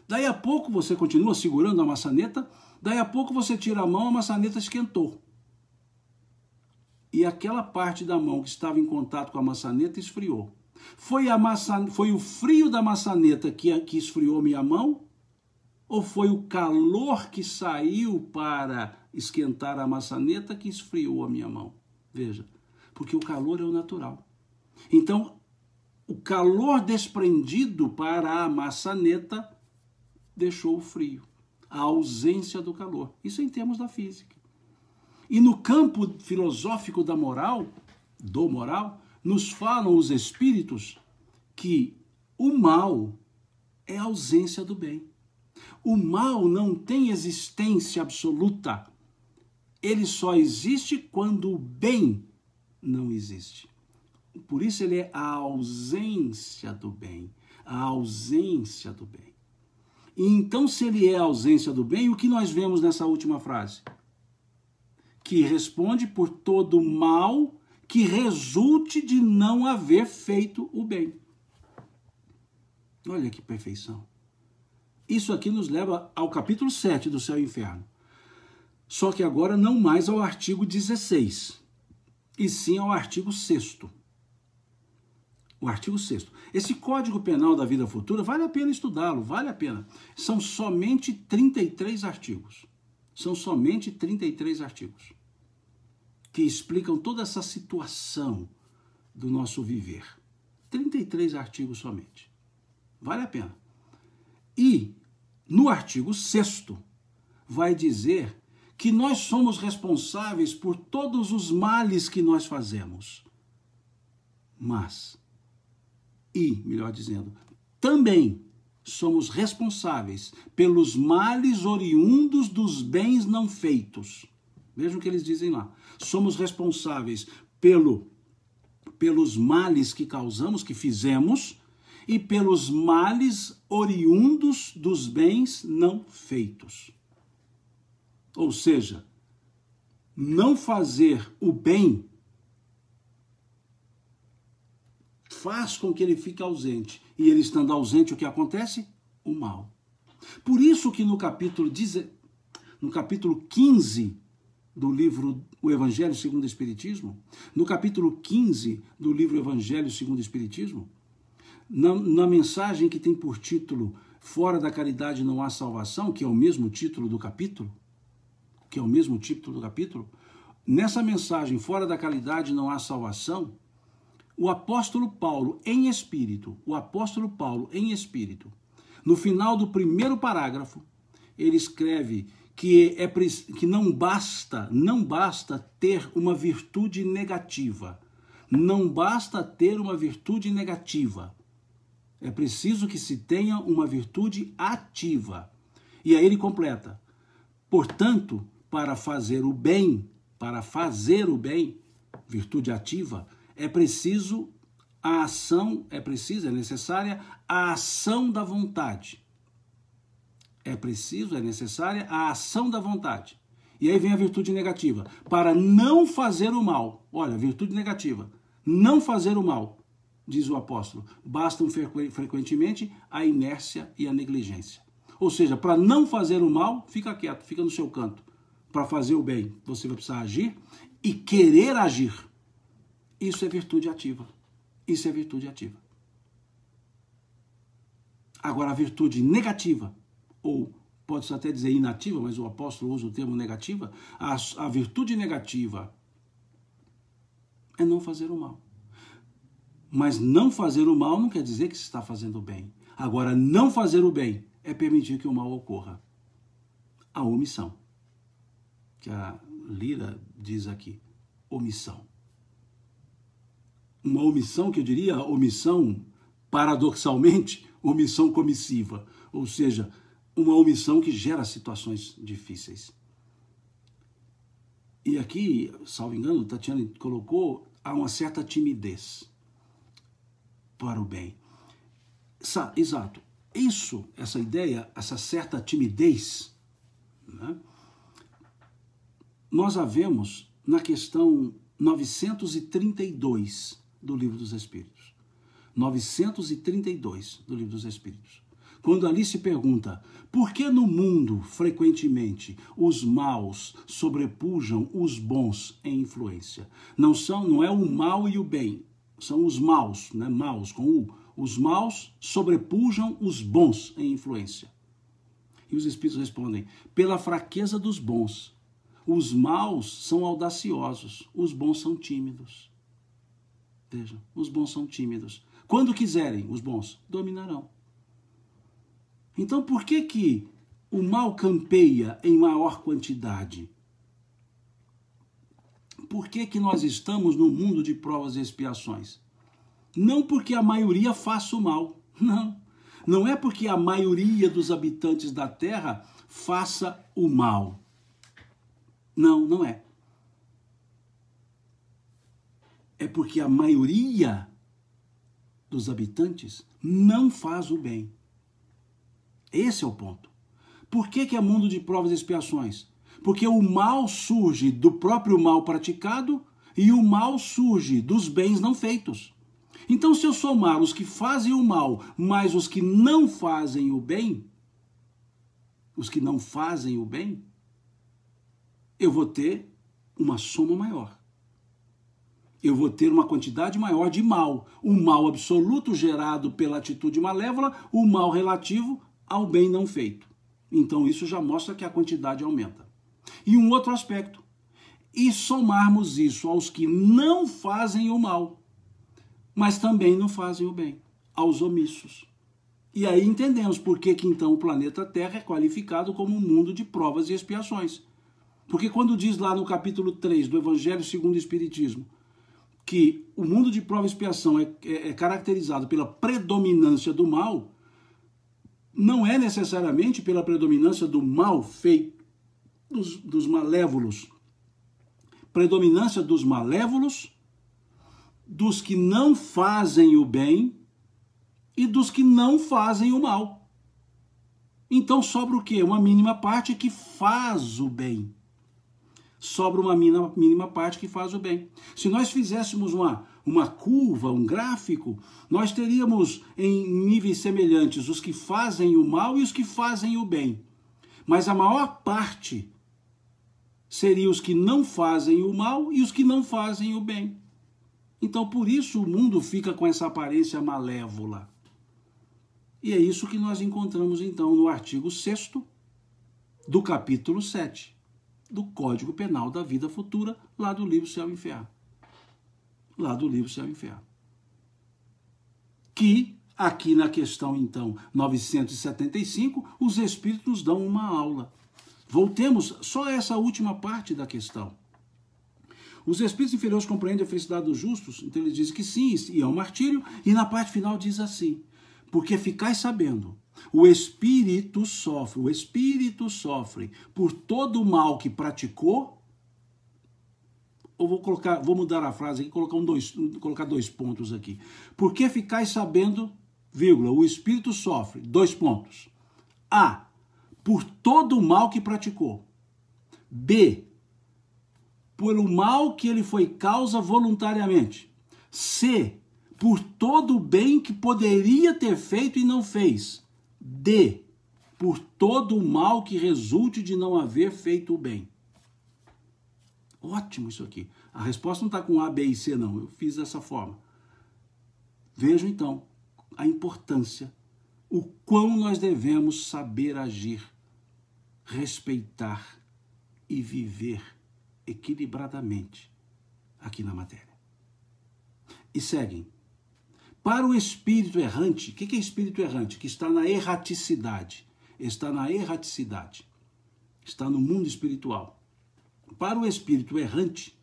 Daí a pouco você continua segurando a maçaneta, daí a pouco você tira a mão, a maçaneta esquentou. E aquela parte da mão que estava em contato com a maçaneta esfriou. Foi o frio da maçaneta que esfriou minha mão? Ou foi o calor que saiu para esquentar a maçaneta que esfriou a minha mão? Veja, porque o calor é o natural. Então, o calor desprendido para a maçaneta deixou o frio, a ausência do calor. Isso em termos da física. E no campo filosófico do moral, nos falam os espíritos que o mal é a ausência do bem. O mal não tem existência absoluta. Ele só existe quando o bem não existe. Por isso ele é a ausência do bem. A ausência do bem. E então, se ele é a ausência do bem, o que nós vemos nessa última frase? Que responde por todo mal que resulte de não haver feito o bem. Olha que perfeição. Isso aqui nos leva ao capítulo 7 do Céu e Inferno. Só que agora não mais ao artigo 16, e sim ao artigo 6º. O artigo 6º. Esse Código Penal da Vida Futura, vale a pena estudá-lo, vale a pena. São somente 33 artigos. São somente 33 artigos que explicam toda essa situação do nosso viver. 33 artigos somente. Vale a pena. E no artigo 6º vai dizer que nós somos responsáveis por todos os males que nós fazemos. Melhor dizendo, também somos responsáveis pelos males oriundos dos bens não feitos. Vejam o que eles dizem lá. Somos responsáveis pelos males que causamos, que fizemos, e pelos males oriundos dos bens não feitos. Ou seja, não fazer o bem faz com que ele fique ausente. E ele estando ausente, o que acontece? O mal. Por isso que no capítulo 15 do livro O Evangelho segundo o Espiritismo, no capítulo 15 do livro Evangelho segundo o Espiritismo, na mensagem que tem por título Fora da Caridade não há salvação, que é o mesmo título do capítulo, nessa mensagem Fora da Caridade não há salvação, o apóstolo Paulo em espírito, no final do primeiro parágrafo, ele escreve que não basta ter uma virtude negativa. Não basta ter uma virtude negativa. É preciso que se tenha uma virtude ativa. E aí ele completa: portanto, para fazer o bem, virtude ativa, é necessária a ação da vontade. É necessária a ação da vontade. E aí vem a virtude negativa. Para não fazer o mal. Olha, virtude negativa. Não fazer o mal, diz o apóstolo. Bastam frequentemente a inércia e a negligência. Ou seja, para não fazer o mal, fica quieto, fica no seu canto. Para fazer o bem, você vai precisar agir e querer agir. Isso é virtude ativa. Agora, a virtude negativa, ou pode-se até dizer inativa, mas o apóstolo usa o termo negativa, a virtude negativa é não fazer o mal. Mas não fazer o mal não quer dizer que se está fazendo o bem. Agora, não fazer o bem é permitir que o mal ocorra. A omissão, que a Lira diz aqui, omissão. Uma omissão que eu diria, omissão, paradoxalmente, omissão comissiva. Ou seja, uma omissão que gera situações difíceis. E aqui, salvo engano, Tatiana colocou, há uma certa timidez para o bem. Exato. Essa ideia, essa certa timidez, né, nós a vemos na questão 932 do Livro dos Espíritos. 932 do Livro dos Espíritos. Quando ali se pergunta, por que no mundo, frequentemente, os maus sobrepujam os bons em influência? Não é o mal e o bem, são os maus, né? Maus com U. Os maus sobrepujam os bons em influência. E os Espíritos respondem, pela fraqueza dos bons. Os maus são audaciosos, os bons são tímidos. Vejam, os bons são tímidos. Quando quiserem, os bons dominarão. Então, por que o mal campeia em maior quantidade? Por que nós estamos no mundo de provas e expiações? Não porque a maioria faça o mal, não. Não é porque a maioria dos habitantes da Terra faça o mal. Não, não é. É porque a maioria dos habitantes não faz o bem. Esse é o ponto. Por que é mundo de provas e expiações? Porque o mal surge do próprio mal praticado e o mal surge dos bens não feitos. Então, se eu somar os que fazem o mal mais os que não fazem o bem, eu vou ter uma soma maior. Eu vou ter uma quantidade maior de mal. O mal absoluto gerado pela atitude malévola, o mal relativo ao bem não feito. Então isso já mostra que a quantidade aumenta. E um outro aspecto, e somarmos isso aos que não fazem o mal, mas também não fazem o bem, aos omissos. E aí entendemos por que então o planeta Terra é qualificado como um mundo de provas e expiações. Porque quando diz lá no capítulo 3 do Evangelho segundo o Espiritismo, que o mundo de prova e expiação é caracterizado pela predominância do mal, não é necessariamente pela predominância do mal feito, dos malévolos, predominância dos malévolos, dos que não fazem o bem e dos que não fazem o mal. Então sobra o quê? Uma mínima parte que faz o bem. Sobra uma mínima parte que faz o bem. Se nós fizéssemos uma curva, um gráfico, nós teríamos em níveis semelhantes os que fazem o mal e os que fazem o bem. Mas a maior parte seria os que não fazem o mal e os que não fazem o bem. Então, por isso, o mundo fica com essa aparência malévola. E é isso que nós encontramos, então, no artigo 6º do capítulo 7 do Código Penal da Vida Futura, lá do livro Céu e Inferno. Lá do livro Céu e Inferno. Que, aqui na questão, então, 975, os Espíritos nos dão uma aula. Voltemos só a essa última parte da questão. Os espíritos inferiores compreendem a felicidade dos justos? Então eles dizem que sim, e é um martírio. E na parte final diz assim: porque ficais sabendo, o espírito sofre por todo o mal que praticou. Ou vou mudar a frase aqui, colocar dois pontos aqui. Porque ficais sabendo, vírgula, o espírito sofre, 2 pontos. A, por todo o mal que praticou. B, pelo mal que ele foi causa voluntariamente. C, por todo o bem que poderia ter feito e não fez. D, por todo o mal que resulte de não haver feito o bem. Ótimo isso aqui. A resposta não está com A, B e C, não. Eu fiz dessa forma. Vejam, então, a importância, o quão nós devemos saber agir, respeitar e viver equilibradamente aqui na matéria. E seguem. Para o espírito errante, o que é espírito errante? Que está na erraticidade. Está na erraticidade. Está no mundo espiritual. Para o espírito errante,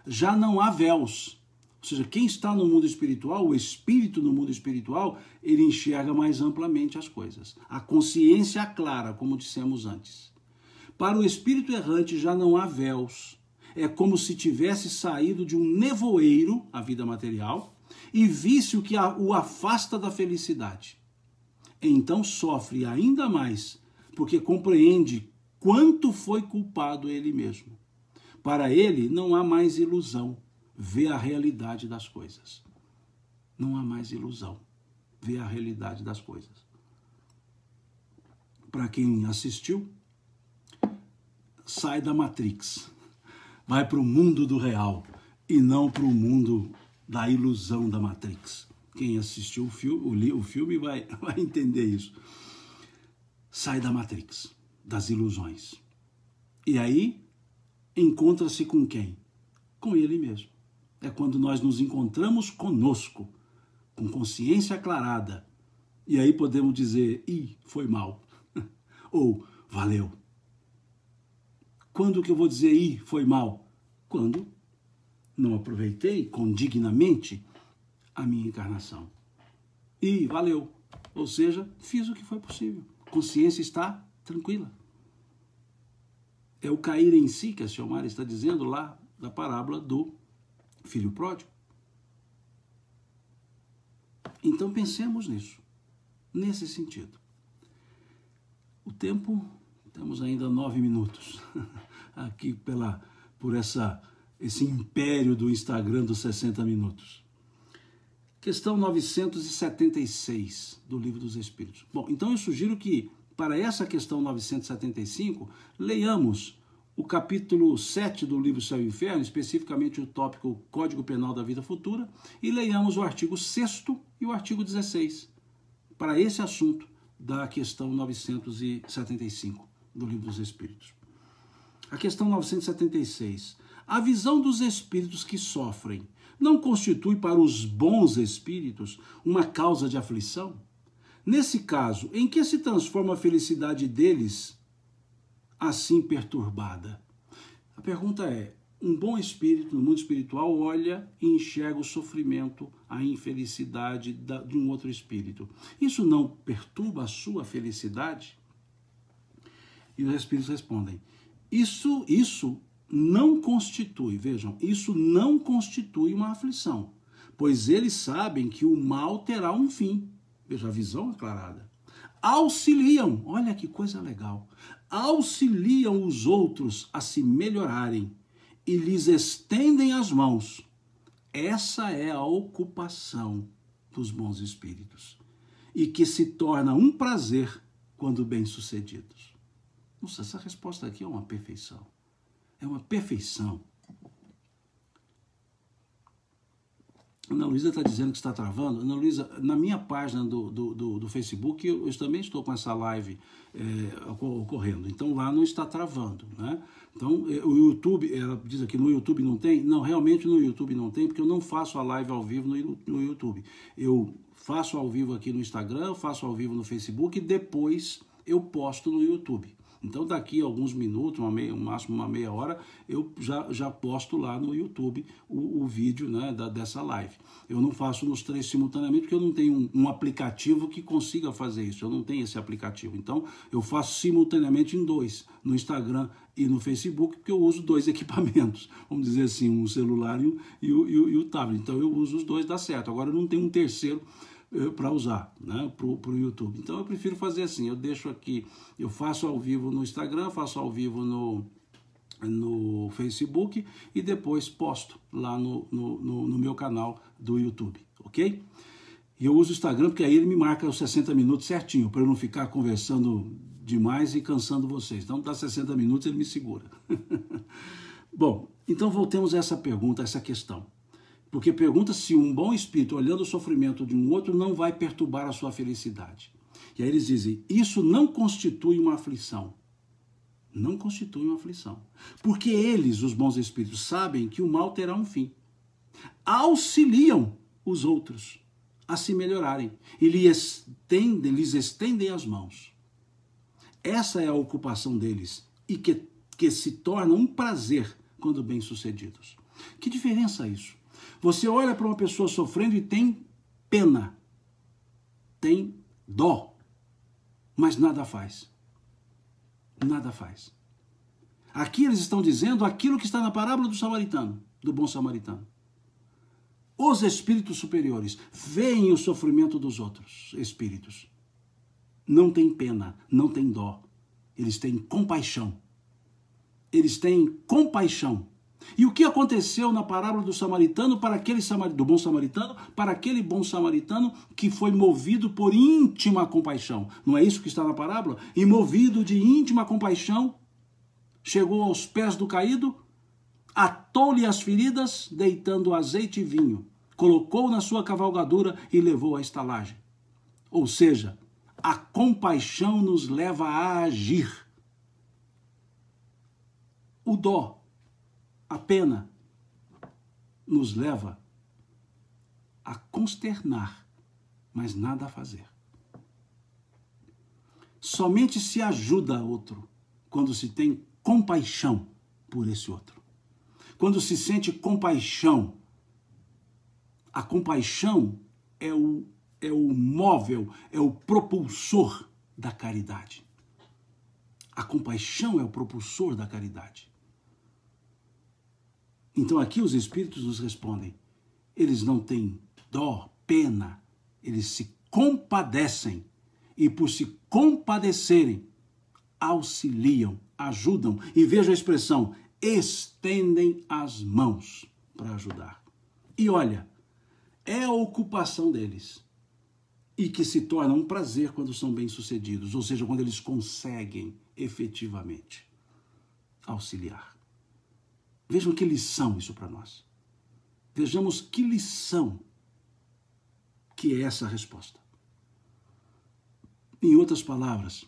já não há véus. Ou seja, quem está no mundo espiritual, o espírito no mundo espiritual, ele enxerga mais amplamente as coisas. A consciência clara, como dissemos antes. Para o espírito errante, já não há véus. É como se tivesse saído de um nevoeiro, a vida material, e visse o que o afasta da felicidade. Então sofre ainda mais, porque compreende quanto foi culpado ele mesmo. Para ele não há mais ilusão, vê a realidade das coisas. Não há mais ilusão, vê a realidade das coisas. Para quem assistiu, sai da Matrix, vai para o mundo do real e não para o mundo da ilusão da Matrix. Quem assistiu o filme vai entender isso. Sai da Matrix, das ilusões. E aí, encontra-se com quem? Com ele mesmo. É quando nós nos encontramos conosco, com consciência aclarada. E aí podemos dizer, foi mal. Ou, valeu. Quando que eu vou dizer, foi mal? Quando não aproveitei condignamente a minha encarnação. Valeu. Ou seja, fiz o que foi possível. Consciência está tranquila. É o cair em si que a Xiomara está dizendo lá da parábola do filho pródigo. Então pensemos nisso, nesse sentido. O tempo, temos ainda 9 minutos aqui por esse império do Instagram dos 60 minutos. Questão 976 do Livro dos Espíritos. Bom, então eu sugiro que, para essa questão 975, leiamos o capítulo 7 do livro Céu e Inferno, especificamente o tópico Código Penal da Vida Futura, e leiamos o artigo 6º e o artigo 16, para esse assunto da questão 975 do Livro dos Espíritos. A questão 976. A visão dos espíritos que sofrem não constitui para os bons espíritos uma causa de aflição? Nesse caso, em que se transforma a felicidade deles assim perturbada? A pergunta é, um bom espírito no mundo espiritual olha e enxerga o sofrimento, a infelicidade de um outro espírito. Isso não perturba a sua felicidade? E os espíritos respondem, isso não constitui, vejam, isso não constitui uma aflição, pois eles sabem que o mal terá um fim. Veja a visão aclarada. Auxiliam, olha que coisa legal, auxiliam os outros a se melhorarem e lhes estendem as mãos. Essa é a ocupação dos bons espíritos e que se torna um prazer quando bem-sucedidos. Nossa, essa resposta aqui é uma perfeição. É uma perfeição. Ana Luísa está dizendo que está travando. Ana Luísa, na minha página do Facebook, eu também estou com essa live ocorrendo. Então, lá não está travando, né? Então, o YouTube, ela diz aqui, no YouTube não tem? Não, realmente no YouTube não tem, porque eu não faço a live ao vivo no YouTube. Eu faço ao vivo aqui no Instagram, faço ao vivo no Facebook e depois eu posto no YouTube. Então, daqui a alguns minutos, máximo uma meia hora, eu já posto lá no YouTube o vídeo, né, dessa live. Eu não faço nos três simultaneamente, porque eu não tenho um aplicativo que consiga fazer isso. Eu não tenho esse aplicativo. Então, eu faço simultaneamente em dois, no Instagram e no Facebook, porque eu uso dois equipamentos. Vamos dizer assim, um celular e o tablet. Então, eu uso os dois, dá certo. Agora, eu não tenho um terceiro para usar, né, para o YouTube. Então eu prefiro fazer assim, eu deixo aqui, eu faço ao vivo no Instagram, faço ao vivo no Facebook e depois posto lá no meu canal do YouTube, ok? E eu uso o Instagram porque aí ele me marca os 60 minutos certinho, para eu não ficar conversando demais e cansando vocês. Então dá 60 minutos, ele me segura. Bom, então voltemos a essa pergunta, a essa questão. Porque pergunta se um bom espírito, olhando o sofrimento de um outro, não vai perturbar a sua felicidade. E aí eles dizem, isso não constitui uma aflição. Não constitui uma aflição. Porque eles, os bons espíritos, sabem que o mal terá um fim. Auxiliam os outros a se melhorarem e lhes estendem as mãos. Essa é a ocupação deles e que se torna um prazer quando bem-sucedidos. Que diferença é isso? Você olha para uma pessoa sofrendo e tem pena, tem dó, mas nada faz. Nada faz. Aqui eles estão dizendo aquilo que está na parábola do samaritano, do bom samaritano. Os espíritos superiores veem o sofrimento dos outros espíritos. Não tem pena, não tem dó. Eles têm compaixão. Eles têm compaixão. E o que aconteceu na parábola do samaritano para do bom samaritano, para aquele bom samaritano que foi movido por íntima compaixão? Não é isso que está na parábola? E movido de íntima compaixão, chegou aos pés do caído, atou-lhe as feridas, deitando azeite e vinho, colocou na sua cavalgadura e levou à estalagem. Ou seja, a compaixão nos leva a agir. O dó, a pena, nos leva a consternar, mas nada a fazer. Somente se ajuda outro quando se tem compaixão por esse outro. Quando se sente compaixão, a compaixão é o móvel, é o propulsor da caridade. A compaixão é o propulsor da caridade. Então aqui os espíritos nos respondem, eles não têm dó, pena, eles se compadecem e por se compadecerem, auxiliam, ajudam e veja a expressão, estendem as mãos para ajudar. E olha, é a ocupação deles e que se torna um prazer quando são bem-sucedidos, ou seja, quando eles conseguem efetivamente auxiliar. Vejam que lição isso para nós. Vejamos que lição que é essa resposta. Em outras palavras,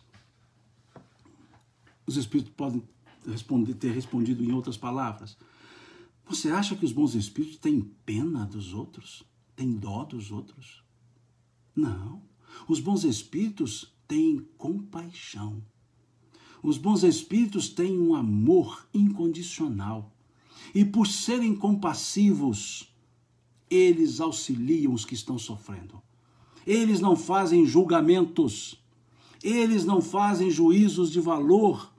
os espíritos podem ter respondido em outras palavras. Você acha que os bons espíritos têm pena dos outros? Têm dó dos outros? Não. Os bons espíritos têm compaixão. Os bons espíritos têm um amor incondicional. E por serem compassivos, eles auxiliam os que estão sofrendo. Eles não fazem julgamentos. Eles não fazem juízos de valor.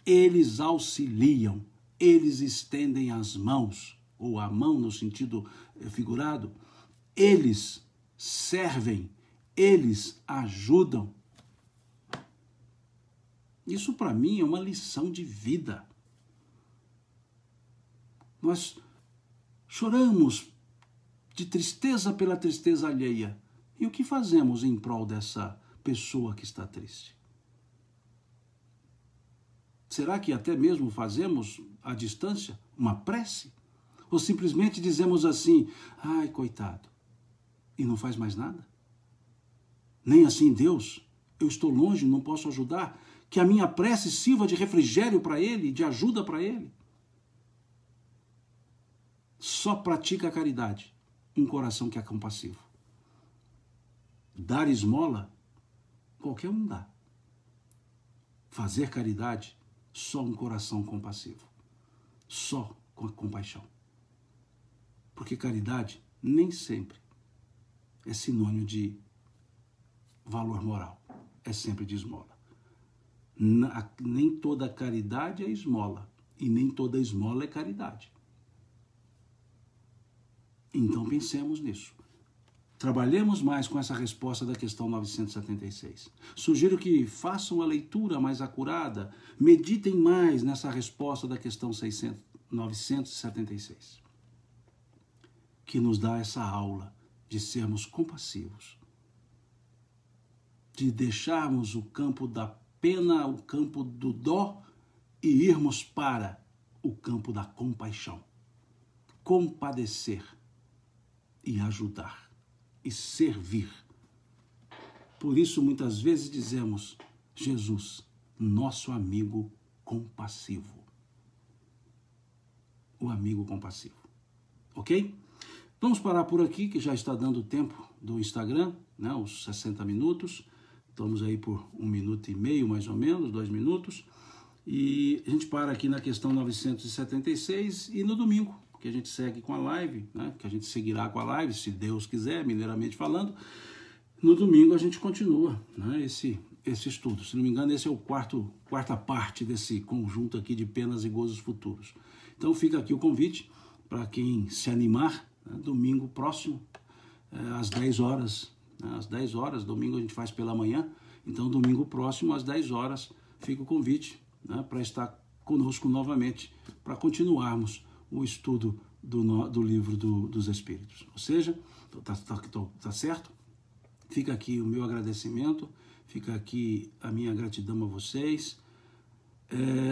eles auxiliam, eles estendem as mãos, ou a mão no sentido figurado, eles servem, eles ajudam. Isso para mim é uma lição de vida. Nós choramos de tristeza pela tristeza alheia. E o que fazemos em prol dessa pessoa que está triste? Será que até mesmo fazemos à distância uma prece? Ou simplesmente dizemos assim, ai, coitado, e não faz mais nada? Nem assim, Deus, eu estou longe, não posso ajudar, que a minha prece sirva de refrigério para ele, de ajuda para ele. Só pratica a caridade um coração que é compassivo. Dar esmola, qualquer um dá. Fazer caridade, só um coração compassivo. Só com a compaixão. Porque caridade nem sempre é sinônimo de valor moral. É sempre de esmola. Nem toda caridade é esmola. E nem toda esmola é caridade. Então pensemos nisso. Trabalhemos mais com essa resposta da questão 976. Sugiro que façam a leitura mais acurada, meditem mais nessa resposta da questão 976, que nos dá essa aula de sermos compassivos, de deixarmos o campo da pena, o campo do dó e irmos para o campo da compaixão. Compadecer e ajudar e servir. Por isso, muitas vezes dizemos, Jesus, nosso amigo compassivo. O amigo compassivo. Ok? Vamos parar por aqui, que já está dando tempo do Instagram, né, os 60 minutos. Estamos aí por 1 minuto e meio, mais ou menos, 2 minutos. E a gente para aqui na questão 976 e no domingo, que a gente segue com a live, né? Que a gente seguirá com a live, se Deus quiser, mineiramente falando. No domingo a gente continua, né? esse estudo. Se não me engano, esse é o quarta parte desse conjunto aqui de penas e gozos futuros. Então fica aqui o convite para quem se animar, né? Domingo próximo, às 10 horas. Né? Às 10 horas, domingo a gente faz pela manhã, então domingo próximo, às 10 horas, fica o convite, né? Para estar conosco novamente, para continuarmos o estudo do livro dos Espíritos. Ou seja, tá certo? Fica aqui o meu agradecimento, fica aqui a minha gratidão a vocês,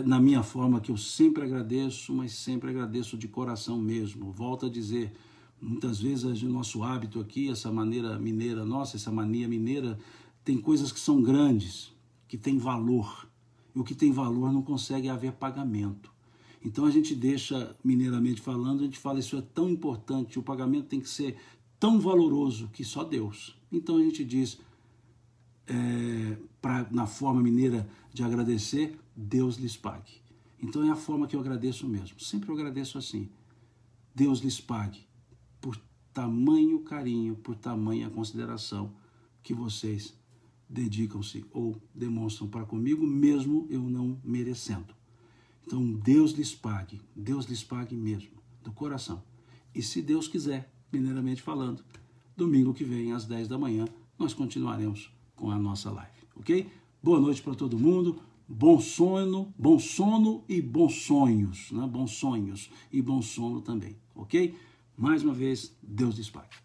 na minha forma que eu sempre agradeço, mas sempre agradeço de coração mesmo. Volto a dizer, muitas vezes o nosso hábito aqui, essa maneira mineira nossa, essa mania mineira, tem coisas que são grandes, que têm valor, e o que tem valor não consegue haver pagamento. Então a gente deixa, mineiramente falando, a gente fala, isso é tão importante, o pagamento tem que ser tão valoroso que só Deus. Então a gente diz, na forma mineira de agradecer, Deus lhes pague. Então é a forma que eu agradeço mesmo, sempre eu agradeço assim, Deus lhes pague por tamanho carinho, por tamanha consideração que vocês dedicam-se ou demonstram para comigo, mesmo eu não merecendo. Então, Deus lhes pague mesmo, do coração. E se Deus quiser, mineiramente falando, domingo que vem, às 10 da manhã, nós continuaremos com a nossa live, ok? Boa noite para todo mundo, bom sono e bons sonhos, né? Bons sonhos e bom sono também, ok? Mais uma vez, Deus lhes pague.